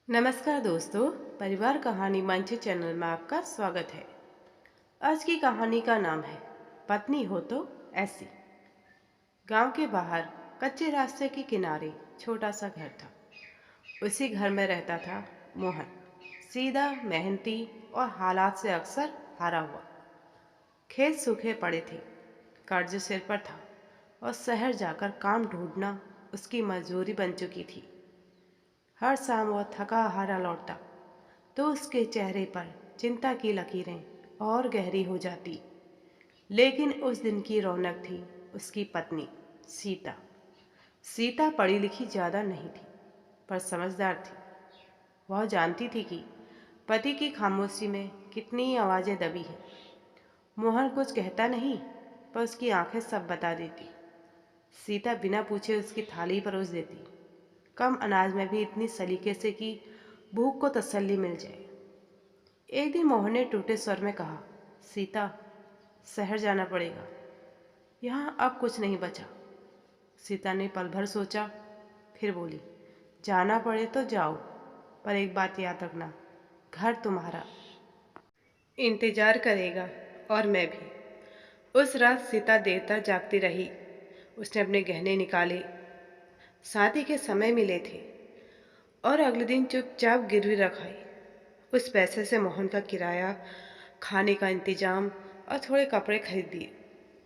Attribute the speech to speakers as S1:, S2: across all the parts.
S1: नमस्कार दोस्तों, परिवार कहानी मंच चैनल में आपका स्वागत है। आज की कहानी का नाम है पत्नी हो तो ऐसी। गांव के बाहर कच्चे रास्ते के किनारे छोटा सा घर था। उसी घर में रहता था मोहन, सीधा, मेहनती और हालात से अक्सर हारा हुआ। खेत सूखे पड़े थे, कर्ज सिर पर था और शहर जाकर काम ढूंढना उसकी मजबूरी बन चुकी थी। हर शाम वह थका हारा लौटता तो उसके चेहरे पर चिंता की लकीरें और गहरी हो जाती। लेकिन उस दिन की रौनक थी उसकी पत्नी सीता। सीता पढ़ी लिखी ज़्यादा नहीं थी, पर समझदार थी। वह जानती थी कि पति की खामोशी में कितनी आवाज़ें दबी हैं। मोहन कुछ कहता नहीं, पर उसकी आंखें सब बता देती। सीता बिना पूछे उसकी थाली परोस देती, कम अनाज में भी इतनी सलीके से कि भूख को तसल्ली मिल जाए। एक दिन मोहन ने टूटे स्वर में कहा, सीता, शहर जाना पड़ेगा, यहाँ अब कुछ नहीं बचा। सीता ने पल भर सोचा, फिर बोली, जाना पड़े तो जाओ, पर एक बात याद रखना, घर तुम्हारा इंतजार करेगा और मैं भी। उस रात सीता देर तक जागती रही। उसने अपने गहने निकाले, शादी के समय मिले थे, और अगले दिन चुपचाप गिरवी रखाई। उस पैसे से मोहन का किराया, खाने का इंतजाम और थोड़े कपड़े खरीद दिए।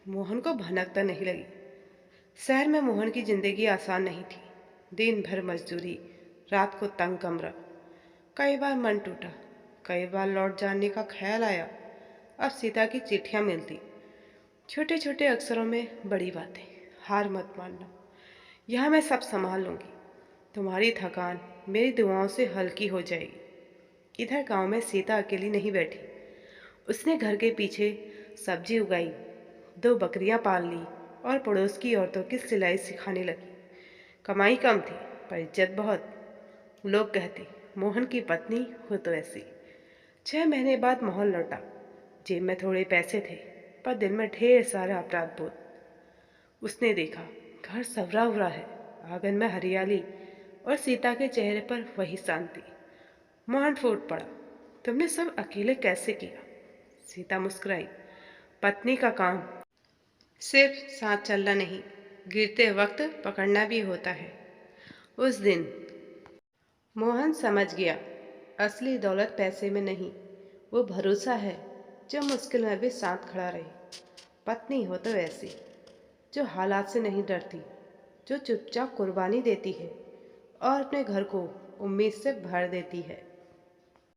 S1: मोहन को भनक नहीं लगी। शहर में मोहन की जिंदगी आसान नहीं थी। दिन भर मजदूरी, रात को तंग कमरा। कई बार मन टूटा, कई बार लौट जाने का ख्याल आया। अब सीता की चिट्ठियां मिलती, छोटे छोटे अक्षरों में बड़ी बातें। हार मत मानना, यहाँ मैं सब संभाल लूँगी। तुम्हारी थकान मेरी दुआओं से हल्की हो जाएगी। इधर गांव में सीता अकेली नहीं बैठी। उसने घर के पीछे सब्जी उगाई, 2 बकरियां पाल ली और पड़ोस की औरतों की सिलाई सिखाने लगी। कमाई कम थी, पर इज्जत बहुत। लोग कहते, मोहन की पत्नी हो तो ऐसी। 6 महीने बाद मोहन लौटा। जेब में थोड़े पैसे थे, पर दिल में ढेर सारा अपराध बोध। उसने देखा, घर सवरा हुआ है, आंगन में हरियाली और सीता के चेहरे पर वही शांति। मोहन फूट पड़ा, तुमने सब अकेले कैसे किया? सीता मुस्कुराई, पत्नी का काम सिर्फ साथ चलना नहीं, गिरते वक्त पकड़ना भी होता है। उस दिन मोहन समझ गया, असली दौलत पैसे में नहीं, वो भरोसा है जो मुश्किल में भी साथ खड़ा रहे। पत्नी हो तो ऐसी, जो हालात से नहीं डरती, जो चुपचाप कुर्बानी देती है और अपने घर को उम्मीद से भर देती है।